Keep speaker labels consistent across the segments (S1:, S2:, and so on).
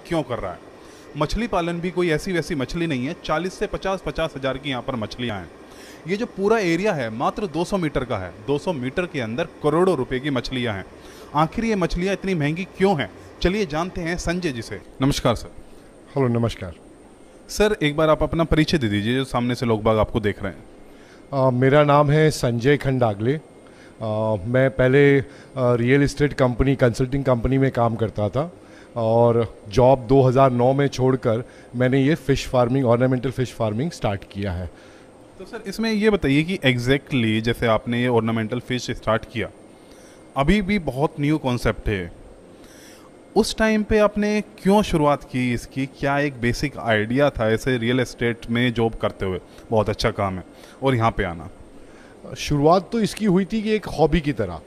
S1: क्यों कर रहा है। मछली पालन भी कोई ऐसी वैसी मछली नहीं है, 40 से 50 हज़ार की यहाँ पर मछलियाँ हैं। ये जो पूरा एरिया है मात्र 200 मीटर का है, 200 मीटर के अंदर करोड़ों रुपए की मछलियाँ हैं। आखिर ये मछलियाँ इतनी महंगी क्यों हैं, चलिए जानते हैं संजय जी से। नमस्कार सर।
S2: हेलो, नमस्कार
S1: सर, एक बार आप अपना परिचय दे दीजिए, जो सामने से लोग बाग आपको देख रहे हैं।
S2: मेरा नाम है संजय खंडागले। मैं पहले real estate company, consulting company में काम करता था और जॉब 2009 में छोड़कर मैंने ये fish farming, ornamental fish farming start किया है।
S1: तो सर, इसमें ये बताइए कि एग्जैक्टली जैसे आपने ये ऑर्नामेंटल फिश स्टार्ट किया, अभी भी बहुत न्यू कॉन्सेप्ट है, उस टाइम पे आपने क्यों शुरुआत की इसकी? क्या एक बेसिक आइडिया था ऐसे रियल एस्टेट में जॉब करते हुए, बहुत अच्छा काम है, और यहाँ पे आना?
S2: शुरुआत तो इसकी हुई थी कि एक हॉबी की तरह,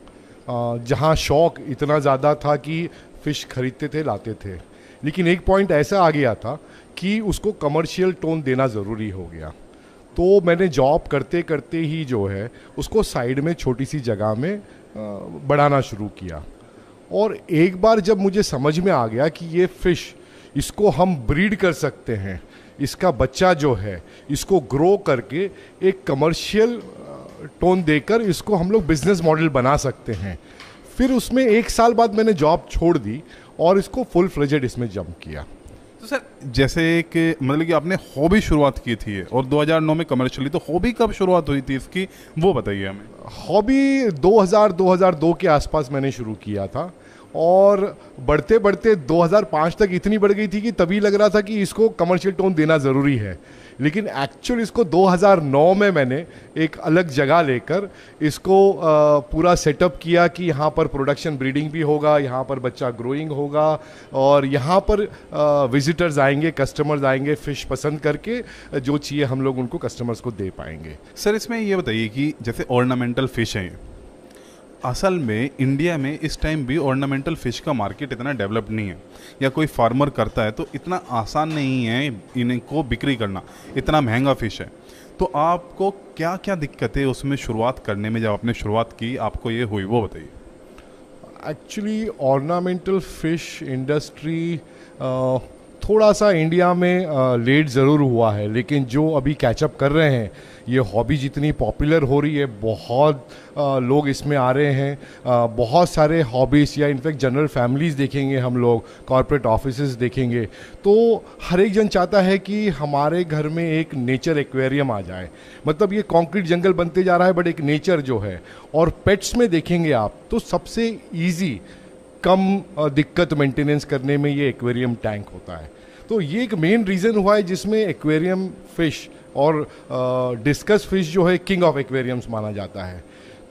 S2: जहाँ शौक़ इतना ज़्यादा था कि फ़िश खरीदते थे, लाते थे, लेकिन एक पॉइंट ऐसा आ गया था कि उसको कमर्शियल टोन देना ज़रूरी हो गया। तो मैंने जॉब करते करते ही जो है उसको साइड में छोटी सी जगह में बढ़ाना शुरू किया। और एक बार जब मुझे समझ में आ गया कि ये फ़िश, इसको हम ब्रीड कर सकते हैं, इसका बच्चा जो है इसको ग्रो करके एक कमर्शियल टोन देकर इसको हम लोग बिजनेस मॉडल बना सकते हैं। फिर उसमें 1 साल बाद मैंने जॉब छोड़ दी और इसको फुल फ्लेजेड इसमें जंप किया।
S1: तो सर, जैसे कि मतलब कि आपने हॉबी शुरुआत की थी और 2009 में कमर्शियली, तो हॉबी कब शुरुआत हुई थी इसकी, वो बताइए हमें।
S2: हॉबी 2002 के आसपास मैंने शुरू किया था और बढ़ते बढ़ते 2005 तक इतनी बढ़ गई थी कि तभी लग रहा था कि इसको कमर्शियल टोन देना ज़रूरी है। लेकिन एक्चुअल इसको 2009 में मैंने एक अलग जगह लेकर इसको पूरा सेटअप किया कि यहाँ पर प्रोडक्शन ब्रीडिंग भी होगा, यहाँ पर बच्चा ग्रोइंग होगा और यहाँ पर विजिटर्स आएंगे, कस्टमर्स आएंगे, फ़िश पसंद करके जो चाहिए हम लोग उनको कस्टमर्स को दे पाएंगे।
S1: सर, इसमें ये बताइए कि जैसे ऑर्नामेंटल फ़िश हैं, असल में इंडिया में इस टाइम भी ऑर्नामेंटल फ़िश का मार्केट इतना डेवलप नहीं है, या कोई फार्मर करता है तो इतना आसान नहीं है इनको बिक्री करना, इतना महंगा फ़िश है। तो आपको क्या क्या दिक्कतें उसमें शुरुआत करने में, जब आपने शुरुआत की, आपको ये हुई, वो बताइए।
S2: एक्चुअली ऑर्नामेंटल फ़िश इंडस्ट्री थोड़ा सा इंडिया में लेट ज़रूर हुआ है, लेकिन जो अभी कैचअप कर रहे हैं, ये हॉबी जितनी पॉपुलर हो रही है, बहुत लोग इसमें आ रहे हैं। बहुत सारे हॉबीज़ या इनफैक्ट जनरल फैमिलीज़ देखेंगे हम लोग, कॉर्पोरेट ऑफिसेज देखेंगे, तो हर एक जन चाहता है कि हमारे घर में एक नेचर एक्वेरियम आ जाए। मतलब ये कंक्रीट जंगल बनते जा रहा है, बट एक नेचर जो है। और पेट्स में देखेंगे आप तो सबसे ईजी, कम दिक्कत मेंटेनेंस करने में ये एक्वेरियम टैंक होता है। तो ये एक मेन रीज़न हुआ है जिसमें एक्वेरियम फ़िश और डिस्कस फ़िश जो है किंग ऑफ एक्वेरियम्स माना जाता है।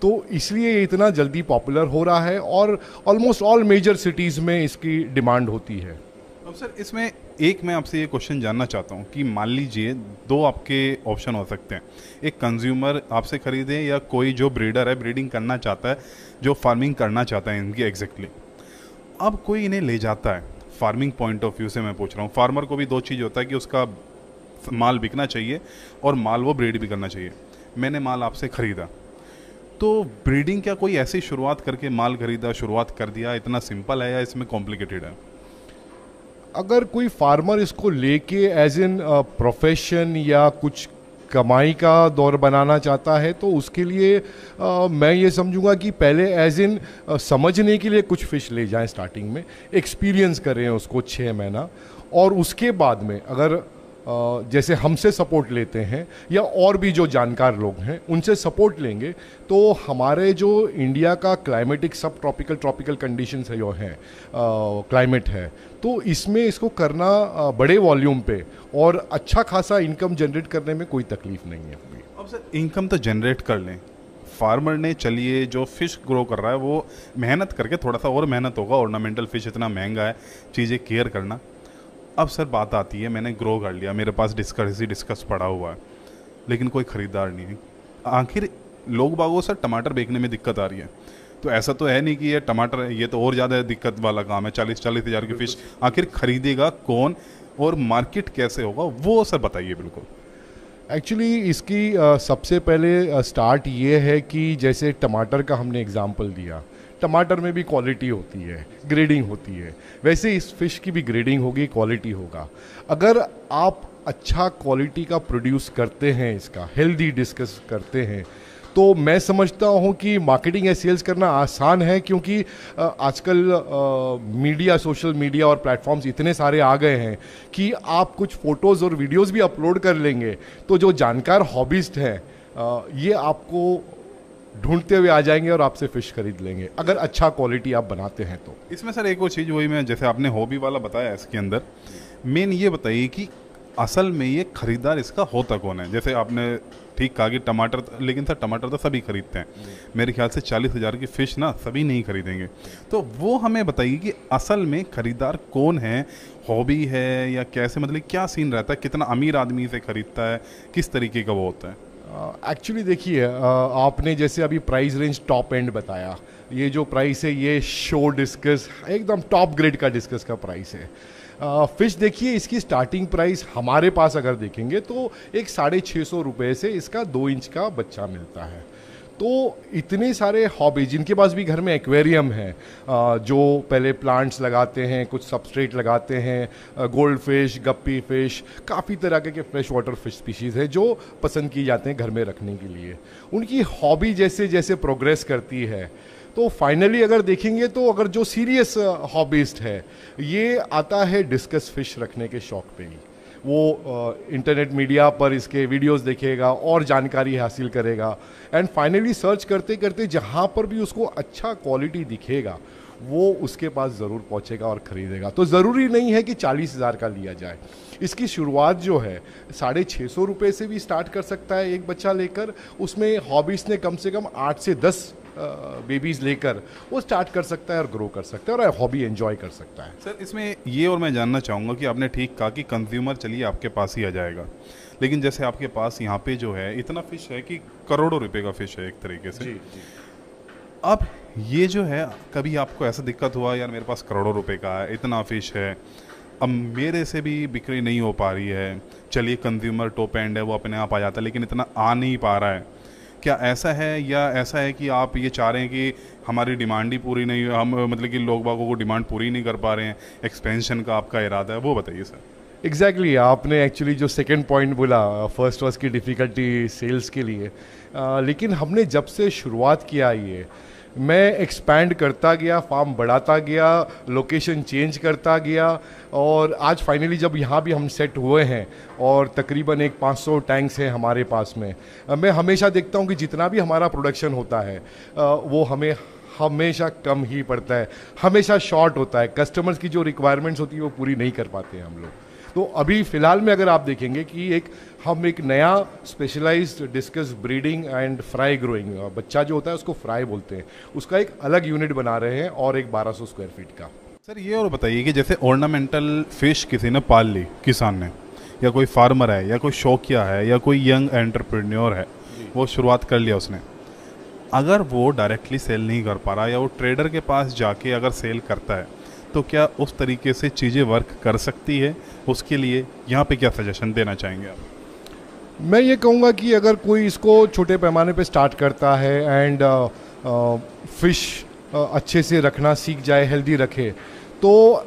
S2: तो इसलिए ये इतना जल्दी पॉपुलर हो रहा है और ऑलमोस्ट ऑल मेजर सिटीज़ में इसकी डिमांड होती है।
S1: अब सर, इसमें एक मैं आपसे ये क्वेश्चन जानना चाहता हूँ कि मान लीजिए 2 आपके ऑप्शन हो सकते हैं, एक कंज्यूमर आपसे ख़रीदे या कोई जो ब्रीडर है, ब्रीडिंग करना चाहता है, जो फार्मिंग करना चाहता है इनकी एग्जैक्टली। अब कोई इन्हें ले जाता है, फार्मिंग पॉइंट ऑफ व्यू से मैं पूछ रहा हूँ। फार्मर को भी 2 चीज़ होता है कि उसका माल बिकना चाहिए और माल वो ब्रीड भी करना चाहिए। मैंने माल आपसे ख़रीदा, तो ब्रीडिंग क्या कोई ऐसी शुरुआत करके माल खरीदा, शुरुआत कर दिया, इतना सिंपल है या इसमें कॉम्प्लिकेटेड है?
S2: अगर कोई फार्मर इसको लेके एज इन प्रोफेशन या कुछ कमाई का दौर बनाना चाहता है तो उसके लिए मैं ये समझूंगा कि पहले एज इन समझने के लिए कुछ फ़िश ले जाएं, स्टार्टिंग में एक्सपीरियंस करें उसको 6 महीना, और उसके बाद में अगर जैसे हमसे सपोर्ट लेते हैं या और भी जो जानकार लोग हैं उनसे सपोर्ट लेंगे, तो हमारे जो इंडिया का क्लाइमेटिक सब ट्रॉपिकल, ट्रॉपिकल कंडीशंस है जो हैं, क्लाइमेट है, तो इसमें इसको करना बड़े वॉल्यूम पे और अच्छा खासा इनकम जनरेट करने में कोई तकलीफ नहीं है।
S1: अब सर, इनकम तो जनरेट कर लें फार्मर ने, चलिए जो फ़िश ग्रो कर रहा है वो मेहनत करके, थोड़ा सा और मेहनत होगा, ऑर्नामेंटल फ़िश इतना महंगा है, चीज़ें केयर करना। अब सर बात आती है, मैंने ग्रो कर लिया, मेरे पास डिस्कस पड़ा हुआ है, लेकिन कोई ख़रीदार नहीं है। आखिर लोग बागों सर टमाटर बेचने में दिक्कत आ रही है, तो ऐसा तो है नहीं कि ये टमाटर है, ये तो और ज़्यादा दिक्कत वाला काम है। 40-40 हज़ार की फ़िश आखिर खरीदेगा कौन और मार्केट कैसे होगा, वो सर बताइए। बिल्कुल,
S2: एक्चुअली इसकी सबसे पहले स्टार्ट ये है कि जैसे टमाटर का हमने एग्जांपल दिया, टमाटर में भी क्वालिटी होती है, ग्रेडिंग होती है, वैसे इस फिश की भी ग्रेडिंग होगी, क्वालिटी होगा। अगर आप अच्छा क्वालिटी का प्रोड्यूस करते हैं, इसका हेल्दी डिस्कस करते हैं, तो मैं समझता हूँ कि मार्केटिंग या सेल्स करना आसान है, क्योंकि आजकल मीडिया, सोशल मीडिया और प्लेटफॉर्म्स इतने सारे आ गए हैं कि आप कुछ फ़ोटोज़ और वीडियोज़ भी अपलोड कर लेंगे तो जो जानकार हॉबिस्ट हैं ये आपको ढूंढते हुए आ जाएंगे और आपसे फ़िश खरीद लेंगे, अगर अच्छा क्वालिटी आप बनाते हैं तो।
S1: इसमें सर एक और चीज़ वही, मैं जैसे आपने हॉबी वाला बताया, इसके अंदर मेन ये बताइए कि असल में ये खरीदार इसका होता कौन है। जैसे आपने ठीक कहा कि टमाटर, लेकिन सर टमाटर तो सभी खरीदते हैं, मेरे ख्याल से 40,000 की फ़िश ना सभी नहीं खरीदेंगे। तो वो हमें बताइए कि असल में खरीदार कौन है, हॉबी है या कैसे, मतलब क्या सीन रहता है, कितना अमीर आदमी इसे खरीदता है, किस तरीके का वो होता है?
S2: एक्चुअली देखिए, आपने जैसे अभी प्राइस रेंज टॉप एंड बताया, ये जो प्राइस है ये शो डिस्कस एकदम टॉप ग्रेड का डिस्कस का प्राइस है। फ़िश देखिए, इसकी स्टार्टिंग प्राइस हमारे पास अगर देखेंगे तो एक 650 रुपये से इसका 2 इंच का बच्चा मिलता है। तो इतने सारे हॉबी, जिनके पास भी घर में एक्वेरियम है, जो पहले प्लांट्स लगाते हैं, कुछ सबस्ट्रेट लगाते हैं, गोल्ड फिश, गप्पी फिश, काफ़ी तरह के फ्रेश वाटर फिश स्पीशीज़ है जो पसंद किए जाते हैं घर में रखने के लिए। उनकी हॉबी जैसे जैसे प्रोग्रेस करती है तो फाइनली अगर देखेंगे तो अगर जो सीरियस हॉबिस्ट है ये आता है डिस्कस फिश रखने के शौक पे ही, वो इंटरनेट मीडिया पर इसके वीडियोस देखेगा और जानकारी हासिल करेगा, एंड फाइनली सर्च करते करते जहाँ पर भी उसको अच्छा क्वालिटी दिखेगा वो उसके पास ज़रूर पहुँचेगा और ख़रीदेगा। तो ज़रूरी नहीं है कि 40,000 का लिया जाए। इसकी शुरुआत जो है 650 रुपये से भी स्टार्ट कर सकता है एक बच्चा लेकर। उसमें हॉबीज़ ने कम से कम 8 से 10 बेबीज़ लेकर वो स्टार्ट कर सकता है और ग्रो कर सकता है और हॉबी एंजॉय कर सकता है।
S1: सर इसमें ये और मैं जानना चाहूँगा कि आपने ठीक कहा कि कंज्यूमर चलिए आपके पास ही आ जाएगा, लेकिन जैसे आपके पास यहाँ पे जो है इतना फ़िश है कि करोड़ों रुपए का फ़िश है एक तरीके से। जी। अब ये जो है, कभी आपको ऐसा दिक्कत हुआ यार मेरे पास करोड़ों रुपए का है, इतना फ़िश है, अब मेरे से भी बिक्री नहीं हो पा रही है, चलिए कंज्यूमर टॉप एंड है वो अपने आप आ जाता है, लेकिन इतना आ नहीं पा रहा है, क्या ऐसा है, या ऐसा है कि आप ये चाह रहे हैं कि हमारी डिमांड ही पूरी नहीं, हम मतलब कि लोग बागों को डिमांड पूरी नहीं कर पा रहे हैं, एक्सपेंशन का आपका इरादा है, वो बताइए सर।
S2: एग्जैक्टली आपने एक्चुअली जो सेकंड पॉइंट बोला, फर्स्ट वाज की डिफ़िकल्टी सेल्स के लिए, लेकिन हमने जब से शुरुआत किया ये, मैं एक्सपैंड करता गया, फार्म बढ़ाता गया, लोकेशन चेंज करता गया, और आज फाइनली जब यहाँ भी हम सेट हुए हैं और तकरीबन एक 500 टैंक्स हैं हमारे पास में, मैं हमेशा देखता हूँ कि जितना भी हमारा प्रोडक्शन होता है वो हमें हमेशा कम ही पड़ता है, हमेशा शॉर्ट होता है। कस्टमर्स की जो रिक्वायरमेंट्स होती है वो पूरी नहीं कर पाते हैं हम लोग। तो अभी फ़िलहाल में अगर आप देखेंगे कि हम एक नया specialized discus breeding and fry growing, बच्चा जो होता है उसको फ्राई बोलते हैं, उसका एक अलग यूनिट बना रहे हैं, और एक 1200 स्क्वायर फीट का।
S1: सर ये और बताइए कि जैसे ऑर्नामेंटल फिश किसी ने पाल ली, किसान ने, या कोई फार्मर है, या कोई शौकिया है, या कोई यंग एंटरप्रेन्योर है, वो शुरुआत कर लिया उसने, अगर वो डायरेक्टली सेल नहीं कर पा रहा या वो ट्रेडर के पास जाके अगर सेल करता है, तो क्या उस तरीके से चीज़ें वर्क कर सकती है? उसके लिए यहाँ पे क्या सजेशन देना चाहेंगे आप?
S2: मैं ये कहूँगा कि अगर कोई इसको छोटे पैमाने पे स्टार्ट करता है एंड फिश अच्छे से रखना सीख जाए, हेल्दी रखे, तो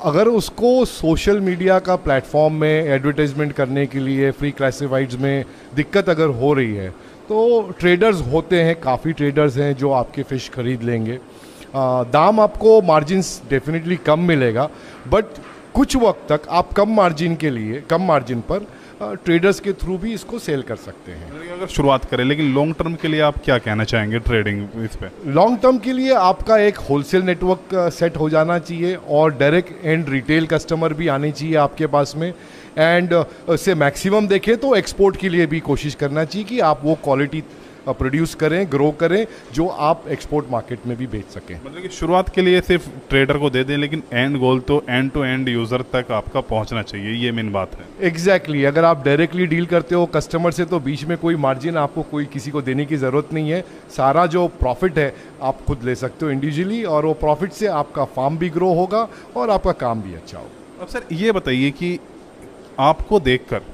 S2: अगर उसको सोशल मीडिया का प्लेटफॉर्म में एडवर्टाइजमेंट करने के लिए फ्री क्लासिफाइड्स में दिक्कत अगर हो रही है, तो ट्रेडर्स होते हैं, काफ़ी ट्रेडर्स हैं जो आपके फ़िश खरीद लेंगे। दाम आपको मार्जिन्स डेफिनेटली कम मिलेगा, बट कुछ वक्त तक आप कम मार्जिन पर ट्रेडर्स के थ्रू भी इसको सेल कर सकते हैं
S1: अगर शुरुआत करें। लेकिन लॉन्ग टर्म के लिए आप क्या कहना चाहेंगे ट्रेडिंग इस पे?
S2: लॉन्ग टर्म के लिए आपका एक होलसेल नेटवर्क सेट हो जाना चाहिए और डायरेक्ट एंड रिटेल कस्टमर भी आने चाहिए आपके पास में, एंड से मैक्सिमम देखें तो एक्सपोर्ट के लिए भी कोशिश करना चाहिए कि आप वो क्वालिटी प्रोड्यूस करें, ग्रो करें, जो आप एक्सपोर्ट मार्केट में भी बेच सकें।
S1: मतलब कि शुरुआत के लिए सिर्फ ट्रेडर को दे दें, लेकिन एंड गोल तो एंड टू एंड यूज़र तक आपका पहुंचना चाहिए, ये मेन बात है।
S2: एग्जैक्टली अगर आप डायरेक्टली डील करते हो कस्टमर से, तो बीच में कोई मार्जिन आपको कोई किसी को देने की ज़रूरत नहीं है। सारा जो प्रॉफिट है आप खुद ले सकते हो इंडिविजुअली, और वो प्रॉफिट से आपका फार्म भी ग्रो होगा और आपका काम भी अच्छा होगा।
S1: अब सर ये बताइए कि आपको देखकर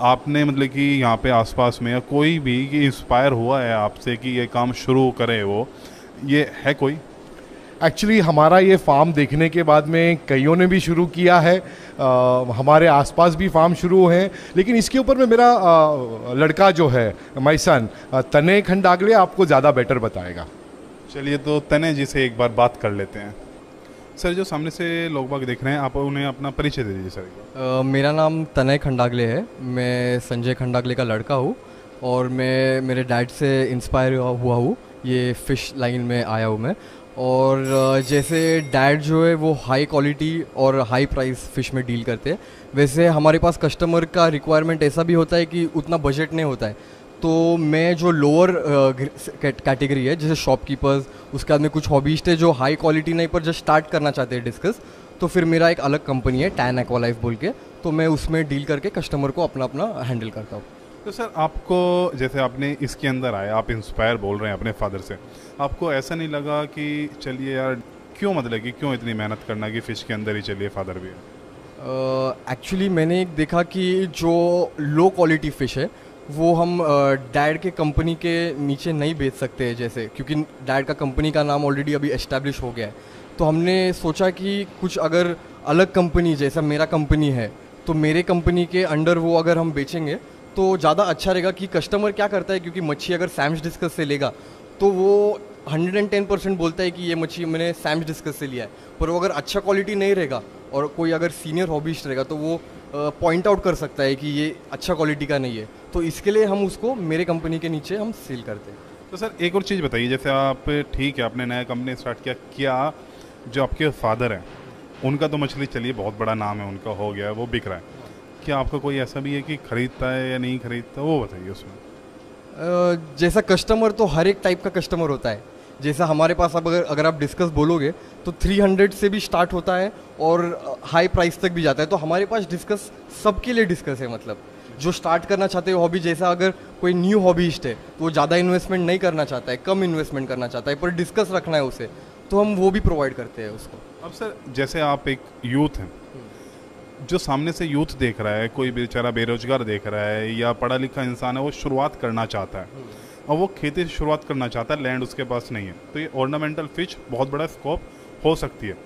S1: आपने मतलब कि यहाँ पे आसपास में या कोई भी कि इंस्पायर हुआ है आपसे कि ये काम शुरू करे वो, ये है कोई?
S2: एक्चुअली हमारा ये फार्म देखने के बाद में कईयों ने भी शुरू किया है, हमारे आसपास भी फार्म शुरू हैं, लेकिन इसके ऊपर में मेरा लड़का जो है, माय सन तने खंडागले, आपको ज़्यादा बेटर बताएगा।
S1: चलिए तो तने जी से एक बार बात कर लेते हैं। सर, जो सामने से लोग बाग देख रहे हैं, आप उन्हें अपना परिचय दे दीजिए सर।
S3: मेरा नाम तनय खंडागले है, मैं संजय खंडागले का लड़का हूँ और मैं मेरे डैड से इंस्पायर हुआ हूँ, ये फ़िश लाइन में आया हूँ मैं। और जैसे डैड जो है वो हाई क्वालिटी और हाई प्राइस फ़िश में डील करते हैं, वैसे हमारे पास कस्टमर का रिक्वायरमेंट ऐसा भी होता है कि उतना बजट नहीं होता है, तो मैं जो लोअर कैटेगरी है जैसे शॉपकीपर्स, उसके बाद में कुछ हॉबीस्ट है जो हाई क्वालिटी नहीं पर जस्ट स्टार्ट करना चाहते हैं डिस्कस, तो फिर मेरा एक अलग कंपनी है टैन एक्वालाइफ बोल के, तो मैं उसमें डील करके कस्टमर को अपना अपना हैंडल करता हूँ।
S1: तो सर, आपको जैसे आपने इसके अंदर आए, आप इंस्पायर बोल रहे हैं अपने फादर से, आपको ऐसा नहीं लगा कि चलिए यार क्यों, मतलब कि क्यों इतनी मेहनत करना कि फ़िश के अंदर ही चलिए, फादर भी है?
S3: एक्चुअली मैंने एक देखा कि जो लो क्वालिटी फ़िश है वो हम डैड के कंपनी के नीचे नहीं बेच सकते हैं, जैसे क्योंकि डैड का कंपनी का नाम ऑलरेडी अभी एस्टैब्लिश हो गया है, तो हमने सोचा कि कुछ अगर अलग कंपनी जैसा मेरा कंपनी है तो मेरे कंपनी के अंडर वो अगर हम बेचेंगे तो ज़्यादा अच्छा रहेगा। कि कस्टमर क्या करता है, क्योंकि मच्छी अगर सैम्स डिस्कस से लेगा तो वो 110% बोलता है कि ये मच्छी मैंने सैम्स डिस्कस से लिया है, पर वो अगर अच्छा क्वालिटी नहीं रहेगा और कोई अगर सीनियर हॉबिस्ट रहेगा तो वो पॉइंट आउट कर सकता है कि ये अच्छा क्वालिटी का नहीं है, तो इसके लिए हम उसको मेरे कंपनी के नीचे हम सेल करते हैं।
S1: तो सर एक और चीज़ बताइए, जैसे आप, ठीक है आपने नया कंपनी स्टार्ट किया, क्या जो आपके फादर हैं उनका तो मछली चलिए बहुत बड़ा नाम है, उनका हो गया, वो बिक रहा है, क्या आपका कोई ऐसा भी है कि खरीदता है या नहीं खरीदता, वो बताइए उसमें।
S3: जैसा कस्टमर तो हर एक टाइप का कस्टमर होता है, जैसा हमारे पास अब अगर आप डिस्कस बोलोगे तो 300 से भी स्टार्ट होता है और हाई प्राइस तक भी जाता है, तो हमारे पास डिस्कस सबके लिए डिस्कस है। मतलब जो स्टार्ट करना चाहते हो हॉबी, जैसा अगर कोई न्यू हॉबीस्ट है तो वो ज़्यादा इन्वेस्टमेंट नहीं करना चाहता है, कम इन्वेस्टमेंट करना चाहता है, पर डिस्कस रखना है उसे, तो हम वो भी प्रोवाइड करते हैं उसको।
S1: अब सर जैसे आप एक यूथ हैं, जो सामने से यूथ देख रहा है, कोई बेचारा बेरोजगार देख रहा है या पढ़ा लिखा इंसान है, वो शुरुआत करना चाहता है और वो खेती से शुरुआत करना चाहता है, लैंड उसके पास नहीं है, तो ये ऑर्नामेंटल फिश बहुत बड़ा स्कोप हो सकती है।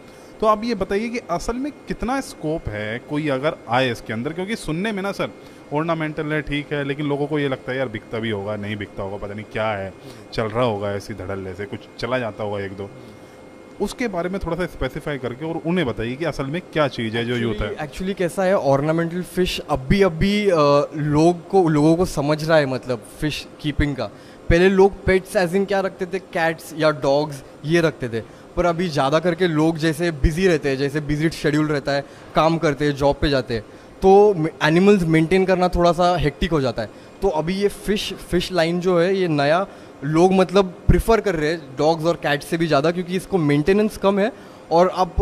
S1: तो आप ये बताइए कि असल में कितना स्कोप है कोई अगर आए इसके अंदर, क्योंकि सुनने में ना सर ऑर्नामेंटल है ठीक है, लेकिन लोगों को ये लगता है यार बिकता भी होगा, नहीं बिकता होगा, पता नहीं क्या है, चल रहा होगा ऐसी धड़ल्ले से, कुछ चला जाता होगा एक दो, उसके बारे में थोड़ा सा स्पेसिफाई करके और उन्हें बताइए कि असल में क्या चीज़ है जो यूथ है।
S3: एक्चुअली कैसा है, ऑर्नामेंटल फिश अभी लोगों को समझ रहा है, मतलब फिश कीपिंग का। पहले लोग पेट्स एज इन क्या रखते थे, कैट्स या डॉग्स ये रखते थे, पर अभी ज़्यादा करके लोग जैसे बिजी रहते हैं, जैसे बिजी शेड्यूल रहता है, काम करते हैं, जॉब पे जाते हैं, तो एनिमल्स मेंटेन करना थोड़ा सा हेक्टिक हो जाता है, तो अभी ये फिश लाइन जो है ये नया लोग मतलब प्रिफर कर रहे हैं डॉग्स और कैट्स से भी ज़्यादा, क्योंकि इसको मेंटेनेंस कम है और आप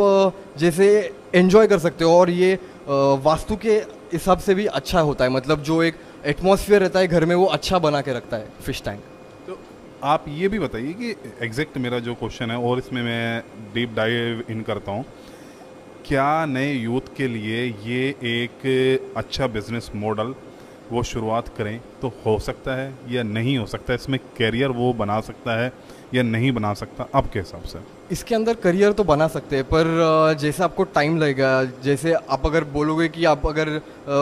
S3: जैसे एंजॉय कर सकते हो, और ये वास्तु के हिसाब से भी अच्छा होता है, मतलब जो एक एटमॉस्फेयर रहता है घर में वो अच्छा बना के रखता है फिश टैंक।
S1: तो आप ये भी बताइए कि एग्जैक्ट मेरा जो क्वेश्चन है और इसमें मैं डीप डाइव इन करता हूँ, क्या नए यूथ के लिए ये एक अच्छा बिजनेस मॉडल वो शुरुआत करें तो हो सकता है या नहीं हो सकता, इसमें करियर वो बना सकता है या नहीं बना सकता आपके हिसाब से?
S3: इसके अंदर करियर तो बना सकते हैं, पर जैसे आपको टाइम लगेगा, जैसे आप अगर बोलोगे कि आप अगर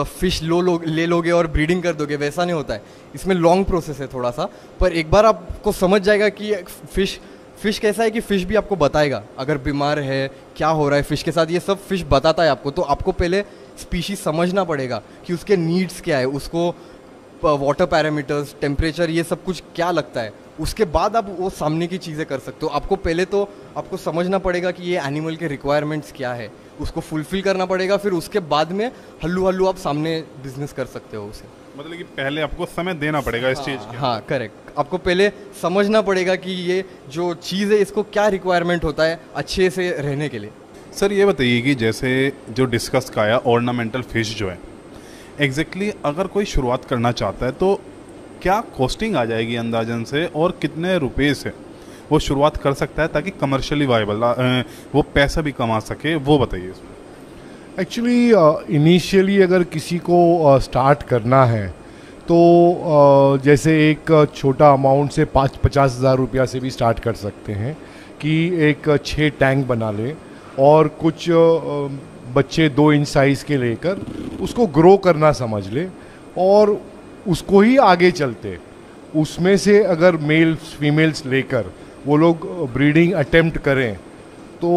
S3: फिश ले लोगे और ब्रीडिंग कर दोगे, वैसा नहीं होता है, इसमें लॉन्ग प्रोसेस है थोड़ा सा, पर एक बार आपको समझ जाएगा कि फिश कैसा है कि फिश भी आपको बताएगा अगर बीमार है, क्या हो रहा है फिश के साथ, ये सब फिश बताता है आपको, तो आपको पहले स्पीशीज समझना पड़ेगा कि उसके नीड्स क्या है, उसको वाटर पैरामीटर्स, टेम्परेचर, ये सब कुछ क्या लगता है, उसके बाद आप वो सामने की चीज़ें कर सकते हो। आपको पहले तो आपको समझना पड़ेगा कि ये एनिमल के रिक्वायरमेंट्स क्या है, उसको फुलफिल करना पड़ेगा, फिर उसके बाद में हल्लू आप सामने बिजनेस कर सकते हो उसे।
S1: मतलब कि पहले आपको समय देना पड़ेगा इस चीज़ के।
S3: हाँ करेक्ट, आपको पहले समझना पड़ेगा कि ये जो चीज़ है इसको क्या रिक्वायरमेंट होता है अच्छे से रहने के लिए।
S1: सर ये बताइए कि जैसे जो डिस्कस का आया ऑर्नामेंटल फिश जो है, एग्जैक्टली अगर कोई शुरुआत करना चाहता है तो क्या कॉस्टिंग आ जाएगी अंदाजन से, और कितने रुपए से वो शुरुआत कर सकता है ताकि कमर्शियली वायबल वो पैसा भी कमा सके, वो बताइए इसमें।
S2: एक्चुअली इनिशियली अगर किसी को स्टार्ट करना है तो जैसे एक छोटा अमाउंट से 50,000 रुपया से भी स्टार्ट कर सकते हैं कि एक 6 टैंक बना लें और कुछ बच्चे 2 इंच साइज़ के लेकर उसको ग्रो करना समझ लें और उसको ही आगे चलते उसमें से अगर मेल्स फीमेल्स लेकर वो लोग ब्रीडिंग अटेम्प्ट करें तो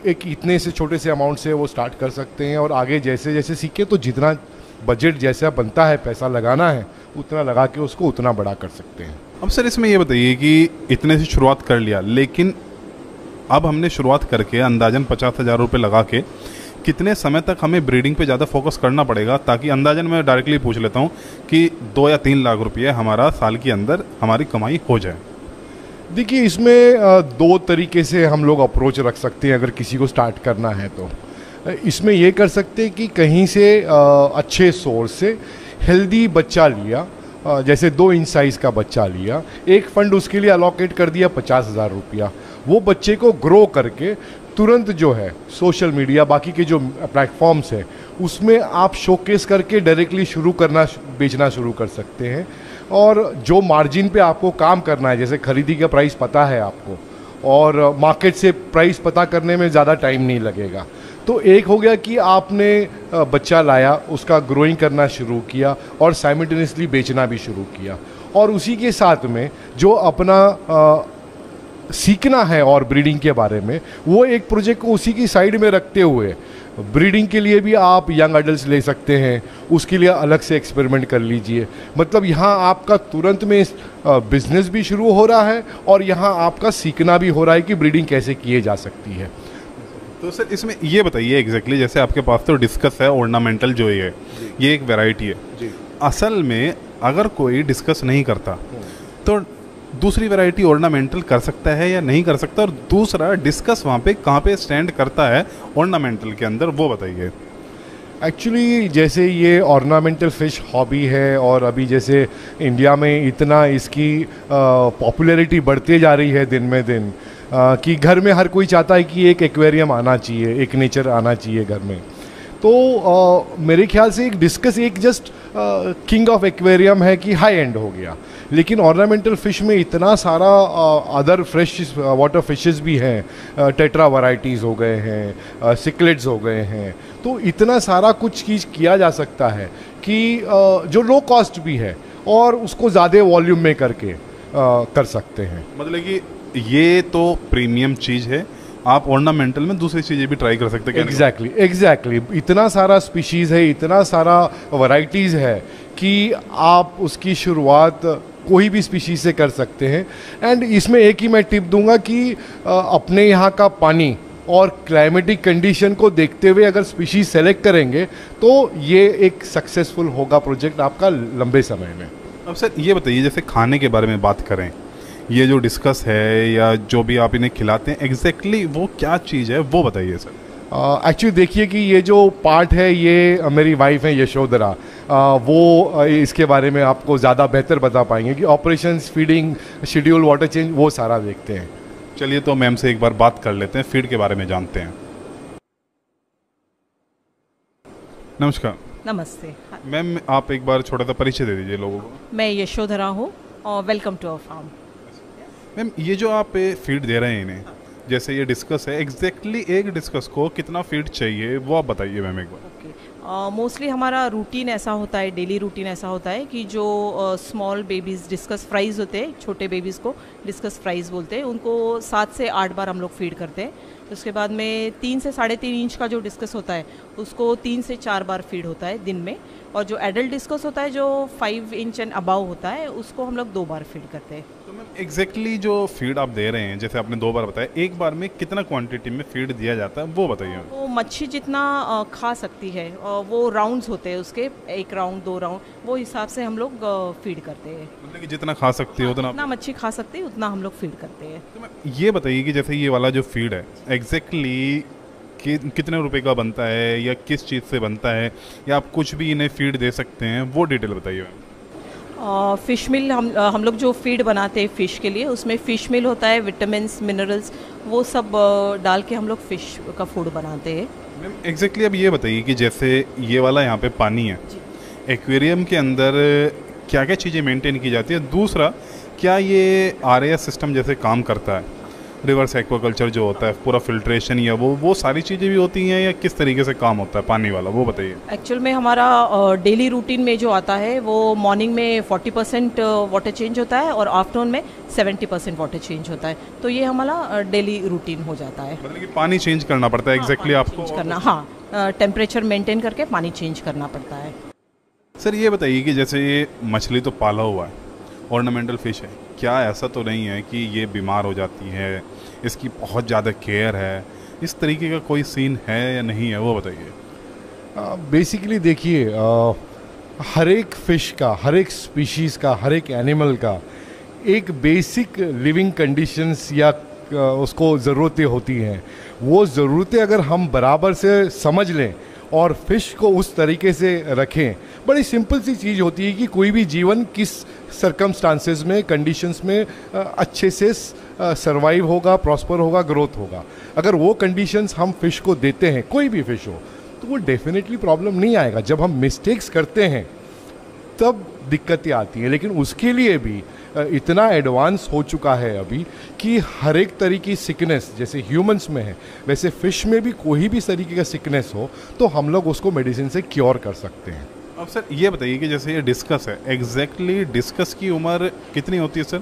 S2: एक इतने से छोटे से अमाउंट से वो स्टार्ट कर सकते हैं और आगे जैसे जैसे सीखे तो जितना बजट जैसा बनता है पैसा लगाना है उतना लगा के उसको उतना बड़ा कर सकते हैं।
S1: अब सर इसमें ये बताइए कि इतने से शुरुआत कर लिया, लेकिन अब हमने शुरुआत करके अंदाजन 50,000 रुपये लगा के कितने समय तक हमें ब्रीडिंग पे ज़्यादा फोकस करना पड़ेगा, ताकि अंदाजन मैं डायरेक्टली पूछ लेता हूँ कि 2 या 3 लाख रुपये हमारा साल के अंदर हमारी कमाई हो जाए?
S2: देखिए इसमें 2 तरीके से हम लोग अप्रोच रख सकते हैं अगर किसी को स्टार्ट करना है तो। इसमें ये कर सकते हैं कि कहीं से अच्छे सोर्स से हेल्दी बच्चा लिया, जैसे 2 इंच साइज़ का बच्चा लिया, एक फंड उसके लिए अलॉकेट कर दिया 50,000 रुपया, वो बच्चे को ग्रो करके तुरंत जो है सोशल मीडिया बाकी के जो प्लेटफॉर्म्स है उसमें आप शोकेस करके डायरेक्टली शुरू करना बेचना शुरू कर सकते हैं। और जो मार्जिन पे आपको काम करना है, जैसे खरीदी का प्राइस पता है आपको और मार्केट से प्राइस पता करने में ज़्यादा टाइम नहीं लगेगा, तो एक हो गया कि आपने बच्चा लाया, उसका ग्रोइंग करना शुरू किया और साइमल्टेनियसली बेचना भी शुरू किया, और उसी के साथ में जो अपना सीखना है और ब्रीडिंग के बारे में वो एक प्रोजेक्ट को उसी की साइड में रखते हुए ब्रीडिंग के लिए भी आप यंग एडल्ट्स ले सकते हैं, उसके लिए अलग से एक्सपेरिमेंट कर लीजिए। मतलब यहाँ आपका तुरंत में बिजनेस भी शुरू हो रहा है और यहाँ आपका सीखना भी हो रहा है कि ब्रीडिंग कैसे किए जा सकती है।
S1: तो सर इसमें ये बताइए एग्जैक्टली जैसे आपके पास तो डिस्कस है, ऑर्नामेंटल जो ये एक वैरायटी है जी। असल में अगर कोई डिस्कस नहीं करता तो दूसरी वैरायटी ऑर्नामेंटल कर सकता है या नहीं कर सकता, और दूसरा डिस्कस वहाँ पे कहाँ पे स्टैंड करता है ऑर्नामेंटल के अंदर, वो बताइए।
S2: एक्चुअली जैसे ये ऑर्नामेंटल फ़िश हॉबी है और अभी जैसे इंडिया में इतना इसकी पॉपुलैरिटी बढ़ते जा रही है दिन में दिन कि घर में हर कोई चाहता है कि एक एक्वेरियम आना चाहिए, एक नेचर आना चाहिए घर में। तो मेरे ख्याल से एक डिस्कस एक जस्ट किंग ऑफ एक्वेरियम है कि हाई एंड हो गया, लेकिन ऑर्नामेंटल फ़िश में इतना सारा अदर फ्रेश वाटर फिशेस भी हैं, टेट्रा वैरायटीज़ हो गए हैं, सिक्लेट्स हो गए हैं, तो इतना सारा कुछ चीज़ किया जा सकता है कि जो लो कॉस्ट भी है और उसको ज़्यादा वॉल्यूम में करके कर सकते हैं।
S1: मतलब कि ये तो प्रीमियम चीज़ है, आप ऑर्नामेंटल में दूसरी चीज़ें भी ट्राई कर सकते हैं।
S2: एग्जैक्टली इतना सारा स्पीशीज़ है, इतना सारा वैरायटीज़ है कि आप उसकी शुरुआत कोई भी स्पीशीज से कर सकते हैं। एंड इसमें एक ही मैं टिप दूंगा कि अपने यहाँ का पानी और क्लाइमेटिक कंडीशन को देखते हुए अगर स्पीशीज सेलेक्ट करेंगे तो ये एक सक्सेसफुल होगा प्रोजेक्ट आपका लंबे समय में।
S1: अब सर ये बताइए जैसे खाने के बारे में बात करें, ये जो डिस्कस है या जो भी आप इन्हें खिलाते हैं एग्जैक्टली वो क्या चीज़ है वो बताइए सर।
S2: एक्चुअली देखिए कि ये जो पार्ट है ये मेरी वाइफ है यशोधरा, वो इसके बारे में आपको ज़्यादा बेहतर बता पाएंगे कि operations, feeding schedule, water change वो सारा देखते हैं।
S1: चलिए तो मैम से एक बार बात कर लेते हैं, फीड के बारे में जानते हैं। नमस्कार।
S4: नमस्ते
S1: मैम, आप एक बार छोटा सा परिचय दे दीजिए लोगों को।
S4: मैं यशोधरा हूँ और welcome to our farm.
S1: Ma'am, ये जो आप फीड दे रहे हैं इन्हें, जैसे ये डिस्कस है, एग्जैक्टली एक डिस्कस को कितना फीड चाहिए वो आप बताइए मैम एक बार।
S4: मोस्टली हमारा रूटीन ऐसा होता है, डेली रूटीन ऐसा होता है कि जो स्मॉल बेबीज़ डिस्कस फ्राइज़ होते हैं, छोटे बेबीज़ को डिस्कस फ्राइज़ बोलते हैं, उनको 7 से 8 बार हम लोग फीड करते हैं। उसके बाद में 3 से 3.5 इंच का जो डिस्कस होता है उसको 3 से 4 बार फीड होता है दिन में, और जो एडल्ट डिस्कस होता है जो 5 इंच एंड अबाव होता है उसको हम लोग 2 बार फीड करते हैं।
S1: तो मैम एग्जैक्टली जो फीड आप दे रहे हैं, जैसे आपने 2 बार बताया, एक बार में कितना क्वांटिटी में फीड दिया जाता है वो बताइए।
S4: वो मच्छी जितना खा सकती है, वो राउंड्स होते हैं उसके, 1 राउंड 2 राउंड, वो हिसाब से हम लोग फीड करते हैं।
S1: मतलब कि जितना खा सकती है
S4: उतना मच्छी खा सकते हैं उतना हम लोग फीड करते हैं।
S1: तो मैम ये बताइए कि जैसे ये वाला जो फीड है एग्जैक्टली कितने रुपए का बनता है या किस चीज़ से बनता है, या आप कुछ भी इन्हें फीड दे सकते हैं, वो डिटेल बताइए मैम।
S4: फ़िश मिल हम लोग जो फीड बनाते हैं फ़िश के लिए, उसमें फ़िश मिल होता है, विटामिन्स, मिनरल्स, वो सब डाल के हम लोग फ़िश का फूड बनाते हैं।
S1: मैम एग्जैक्टली अब ये बताइए कि जैसे ये वाला यहाँ पे पानी है, एक्वेरियम के अंदर क्या क्या चीज़ें मेंटेन की जाती है? दूसरा, क्या ये आरएएस सिस्टम जैसे काम करता है, रिवर्स एक्वाकल्चर जो होता है, पूरा फिल्ट्रेशन या वो सारी चीज़ें भी होती हैं, या किस तरीके से काम होता है पानी वाला, वो बताइए।
S4: एक्चुअल में हमारा डेली रूटीन में जो आता है वो मॉर्निंग में 40% वाटर चेंज होता है और आफ्टरनून में 70% वाटर चेंज होता है। तो ये हमारा डेली रूटीन हो जाता है।
S1: मतलब कि पानी चेंज करना पड़ता है एग्जैक्टली आपको?
S4: चेंज करना, हाँ, टेम्परेचर मेंटेन करके पानी चेंज करना पड़ता है।
S1: सर ये बताइए कि जैसे ये मछली तो पाला हुआ है, ऑर्नामेंटल फिश है, क्या ऐसा तो नहीं है कि ये बीमार हो जाती है, इसकी बहुत ज़्यादा केयर है, इस तरीके का कोई सीन है या नहीं है, वो बताइए।
S2: बेसिकली देखिए, हर एक फिश का, हर एक स्पीशीज़ का, हर एक एनिमल का एक बेसिक लिविंग कंडीशंस या उसको ज़रूरतें होती हैं। वो ज़रूरतें अगर हम बराबर से समझ लें और फिश को उस तरीके से रखें, बड़ी सिंपल सी चीज़ होती है कि कोई भी जीवन किस सरकमस्टांसेस में, कंडीशंस में अच्छे से सरवाइव होगा, प्रॉस्पर होगा, ग्रोथ होगा। अगर वो कंडीशंस हम फिश को देते हैं, कोई भी फिश हो, तो वो डेफिनेटली प्रॉब्लम नहीं आएगा। जब हम मिस्टेक्स करते हैं तब दिक्कतें आती हैं, लेकिन उसके लिए भी इतना एडवांस हो चुका है अभी कि हर एक तरीके की सिकनेस जैसे ह्यूमंस में है, वैसे फिश में भी कोई भी तरीके का सिकनेस हो तो हम लोग उसको मेडिसिन से क्योर कर सकते हैं।
S1: अब सर ये बताइए कि जैसे ये डिस्कस है, एग्जैक्टली डिस्कस की उम्र कितनी होती है सर?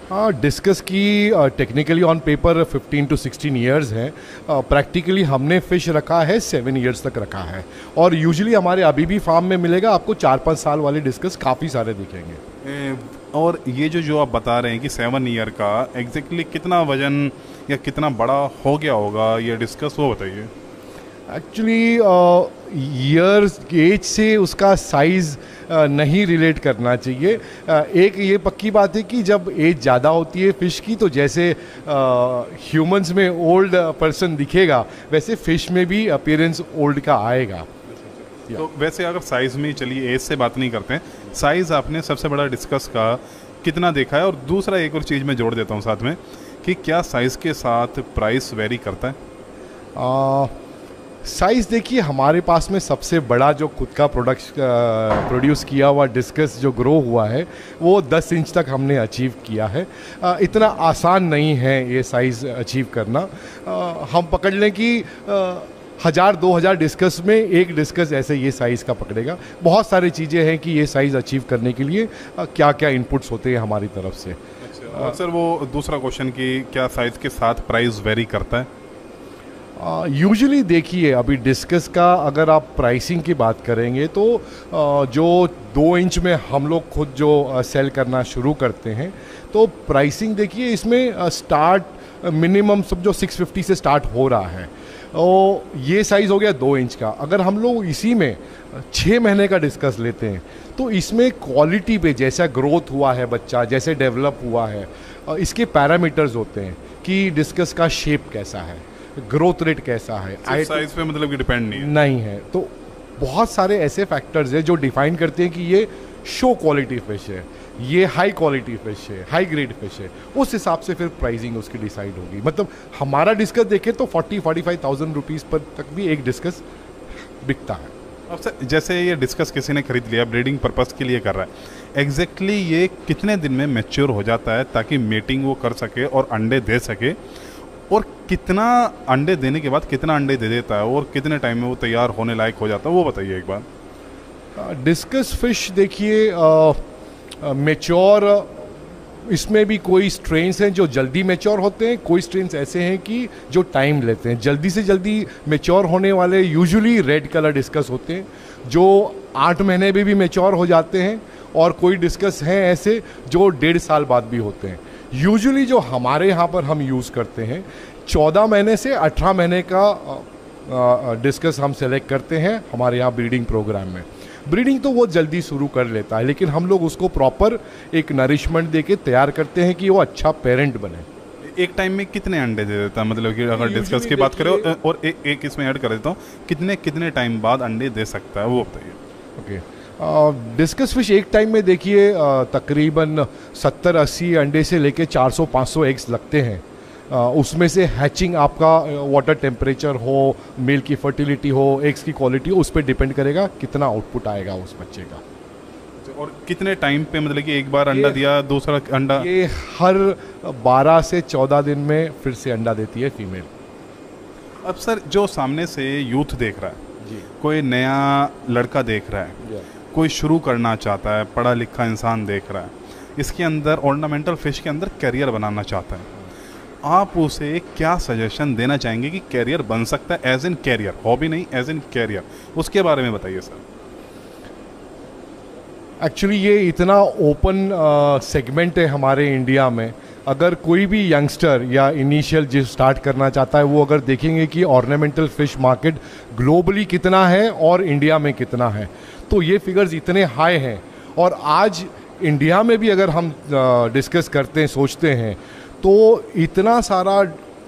S2: हाँ, डिस्कस की technically on paper 15 to 16 years है। प्रैक्टिकली हमने फ़िश रखा है 7 ईयर्स तक रखा है, और यूजुअली हमारे अभी भी फार्म में मिलेगा आपको 4-5 साल वाले डिस्कस काफ़ी सारे दिखेंगे।
S1: और ये जो आप बता रहे हैं कि 7 ईयर का, एग्जैक्टली कितना वजन या कितना बड़ा हो गया होगा ये डिस्कस, वो बताइए।
S2: एक्चुअली ईयर्स एज से उसका साइज़ नहीं रिलेट करना चाहिए। एक ये पक्की बात है कि जब एज ज़्यादा होती है फ़िश की, तो जैसे ह्यूमंस में ओल्ड पर्सन दिखेगा वैसे फ़िश में भी अपीयरेंस ओल्ड का आएगा।
S1: तो वैसे अगर साइज़ में, चलिए एज से बात नहीं करते हैं, साइज़ आपने सबसे बड़ा डिस्कस का कितना देखा है? और दूसरा एक और चीज़ मैं जोड़ देता हूँ साथ में कि क्या साइज़ के साथ प्राइस वेरी करता है?
S2: साइज़ देखिए, हमारे पास में सबसे बड़ा जो खुद का प्रोड्यूस किया हुआ डिस्कस जो ग्रो हुआ है वो 10 इंच तक हमने अचीव किया है। इतना आसान नहीं है ये साइज़ अचीव करना। हम पकड़ लें कि 1000-2000 डिस्कस में एक डिस्कस ऐसे ये साइज़ का पकड़ेगा। बहुत सारी चीज़ें हैं कि ये साइज़ अचीव करने के लिए क्या क्या इनपुट्स होते हैं हमारी तरफ से।
S1: और सर वो दूसरा क्वेश्चन कि क्या साइज़ के साथ प्राइस वेरी करता है?
S2: यूजुअली देखिए, अभी डिस्कस का अगर आप प्राइसिंग की बात करेंगे तो जो 2 इंच में हम लोग खुद जो सेल करना शुरू करते हैं, तो प्राइसिंग देखिए इसमें स्टार्ट मिनिमम सब जो 650 से स्टार्ट हो रहा है। और ये साइज़ हो गया 2 इंच का। अगर हम लोग इसी में 6 महीने का डिस्कस लेते हैं तो इसमें क्वालिटी पे, जैसा ग्रोथ हुआ है बच्चा, जैसे डेवलप हुआ है, इसके पैरामीटर्स होते हैं कि डिस्कस का शेप कैसा है, ग्रोथ रेट कैसा है।
S1: साइज पे मतलब कि डिपेंड
S2: नहीं है। तो बहुत सारे ऐसे फैक्टर्स हैं जो डिफाइन करते हैं कि ये शो क्वालिटी फिश है, ये हाई क्वालिटी फिश है, हाई ग्रेड फिश है। उस हिसाब से फिर प्राइसिंग उसकी डिसाइड होगी। मतलब हमारा डिस्कस देखें तो 40-45,000 रुपीज़ पर तक भी एक डिस्कस बिकता है।
S1: अब सर जैसे ये डिस्कस किसी ने खरीद लिया, ब्रीडिंग पर्पस के लिए कर रहा है, एग्जैक्टली ये कितने दिन में मैच्योर हो जाता है ताकि मेटिंग वो कर सके और अंडे दे सके? और कितना अंडे देने के बाद कितना अंडे दे देता है और कितने टाइम में वो तैयार होने लायक हो जाता है, वो बताइए एक बार।
S2: डिस्कस फिश देखिए, मैच्योर इसमें भी कोई स्ट्रेन्स हैं जो जल्दी मैच्योर होते हैं, कोई स्ट्रेन्स ऐसे हैं कि जो टाइम लेते हैं। जल्दी से जल्दी मैच्योर होने वाले यूजुअली रेड कलर डिस्कस होते हैं जो 8 महीने में भी मैच्योर हो जाते हैं, और कोई डिस्कस हैं ऐसे जो 1.5 साल बाद भी होते हैं। यूजुअली जो हमारे यहाँ पर हम यूज़ करते हैं 14 महीने से 18 महीने का डिस्कस हम सेलेक्ट करते हैं हमारे यहाँ ब्रीडिंग प्रोग्राम में। ब्रीडिंग तो वो जल्दी शुरू कर लेता है, लेकिन हम लोग उसको प्रॉपर एक नरिशमेंट दे के तैयार करते हैं कि वो अच्छा पेरेंट बने।
S1: एक टाइम में कितने अंडे दे देता है? मतलब कि अगर डिस्कस की बात करें, और एक इसमें ऐड कर देता हूँ, कितने टाइम बाद अंडे दे सकता है, वो बताइए।
S2: ओके, डिस्कस फिश एक टाइम में देखिए तकरीबन 70-80 अंडे से लेके 400-500 एग्स लगते हैं। उसमें से हैचिंग आपका वाटर टेम्परेचर हो, मेल की फर्टिलिटी हो, एग्स की क्वालिटी हो, उस पर डिपेंड करेगा कितना आउटपुट आएगा उस बच्चे का।
S1: और कितने टाइम पे, मतलब कि एक बार अंडा दिया, दूसरा अंडा?
S2: ये हर 12 से 14 दिन में फिर से अंडा देती है फीमेल।
S1: अब सर, जो सामने से यूथ देख रहा है
S2: जी,
S1: कोई नया लड़का देख रहा है, कोई शुरू करना चाहता है, पढ़ा लिखा इंसान देख रहा है, इसके अंदर ऑर्नामेंटल फिश के अंदर करियर बनाना चाहता है, आप उसे क्या सजेशन देना चाहेंगे कि कैरियर बन सकता है, एज इन कैरियर, हॉबी नहीं, एज इन कैरियर, उसके बारे में बताइए सर।
S2: एक्चुअली ये इतना ओपन सेगमेंट है हमारे इंडिया में। अगर कोई भी यंगस्टर या इनिशियल जो स्टार्ट करना चाहता है, वो अगर देखेंगे कि ऑर्नामेंटल फिश मार्केट ग्लोबली कितना है और इंडिया में कितना है, तो ये फिगर्स इतने हाई हैं। और आज इंडिया में भी अगर हम डिस्कस करते हैं, सोचते हैं, तो इतना सारा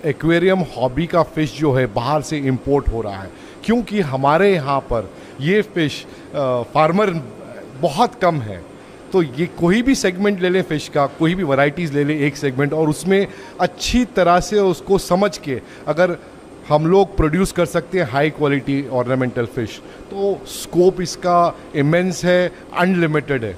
S2: एक्वेरियम हॉबी का फ़िश जो है बाहर से इंपोर्ट हो रहा है, क्योंकि हमारे यहाँ पर ये फ़िश फार्मर बहुत कम है। तो ये कोई भी सेगमेंट ले लें फ़िश का, कोई भी वैरायटीज़ ले लें एक सेगमेंट, और उसमें अच्छी तरह से उसको समझ के अगर हम लोग प्रोड्यूस कर सकते हैं हाई क्वालिटी ऑर्नामेंटल फ़िश, तो स्कोप इसका इमेंस है, अनलिमिटेड है।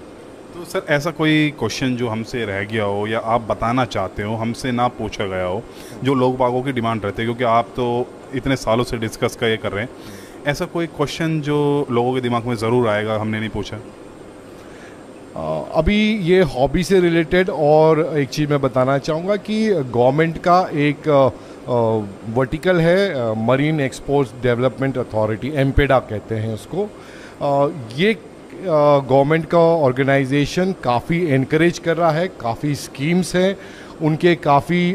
S1: तो सर, ऐसा कोई क्वेश्चन जो हमसे रह गया हो या आप बताना चाहते हो, हमसे ना पूछा गया हो, जो लोग बागों की डिमांड रहती है, क्योंकि आप तो इतने सालों से डिस्कस का ये कर रहे हैं, ऐसा कोई क्वेश्चन जो लोगों के दिमाग में ज़रूर आएगा, हमने नहीं पूछा?
S2: अभी ये हॉबी से रिलेटेड और एक चीज़ मैं बताना चाहूँगा कि गवर्नमेंट का एक वर्टिकल है, मरीन एक्सपोर्ट्स डेवलपमेंट अथॉरिटी, एमपेडा कहते हैं उसको। ये गवर्नमेंट का ऑर्गेनाइजेशन काफ़ी एनकरेज कर रहा है, काफ़ी स्कीम्स हैं उनके, काफ़ी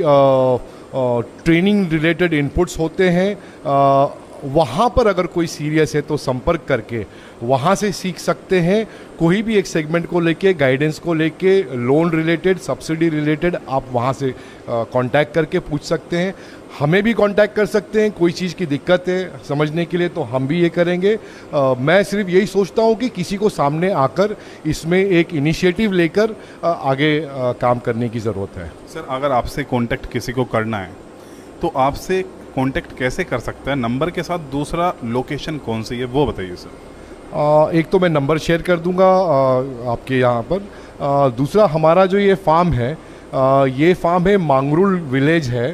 S2: ट्रेनिंग रिलेटेड इनपुट्स होते हैं। वहाँ पर अगर कोई सीरियस है तो संपर्क करके वहाँ से सीख सकते हैं। कोई भी एक सेगमेंट को लेके, गाइडेंस को लेके, लोन रिलेटेड, सब्सिडी रिलेटेड, आप वहाँ से कांटेक्ट करके पूछ सकते हैं। हमें भी कांटेक्ट कर सकते हैं, कोई चीज़ की दिक्कत है समझने के लिए तो हम भी ये करेंगे। मैं सिर्फ यही सोचता हूँ कि किसी को सामने आकर इसमें एक इनिशिएटिव लेकर आगे काम करने की ज़रूरत है।
S1: सर, अगर आपसे कांटेक्ट किसी को करना है तो आपसे कांटेक्ट कैसे कर सकता है? नंबर के साथ दूसरा लोकेशन कौन सी है वो बताइए सर।
S2: एक तो मैं नंबर शेयर कर दूंगा आपके यहाँ पर। दूसरा, हमारा जो ये फार्म है, ये फार्म है मांगरुल विलेज है।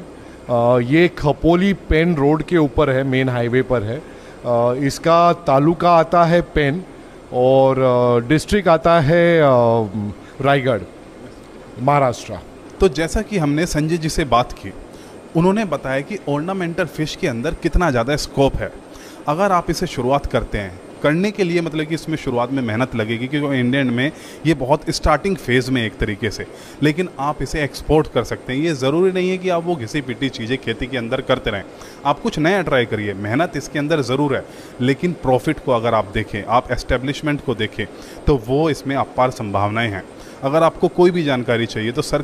S2: ये खपोली पेन रोड के ऊपर है, मेन हाईवे पर है। इसका तालुका आता है पेन और डिस्ट्रिक्ट आता है रायगढ़, महाराष्ट्र।
S1: तो जैसा कि हमने संजय जी से बात की, उन्होंने बताया कि ऑर्नामेंटल फिश के अंदर कितना ज़्यादा स्कोप है। अगर आप इसे शुरुआत करते हैं, करने के लिए मतलब कि इसमें शुरुआत में मेहनत लगेगी, क्योंकि इंडियन में ये बहुत स्टार्टिंग फेज़ में एक तरीके से, लेकिन आप इसे एक्सपोर्ट कर सकते हैं। ये ज़रूरी नहीं है कि आप वो घिसी पिटी चीज़ें खेती के अंदर करते रहें, आप कुछ नया ट्राई करिए। मेहनत इसके अंदर ज़रूर है, लेकिन प्रॉफिट को अगर आप देखें, आप एस्टेब्लिशमेंट को देखें, तो वो इसमें अपार संभावनाएँ हैं। अगर आपको कोई भी जानकारी चाहिए तो सर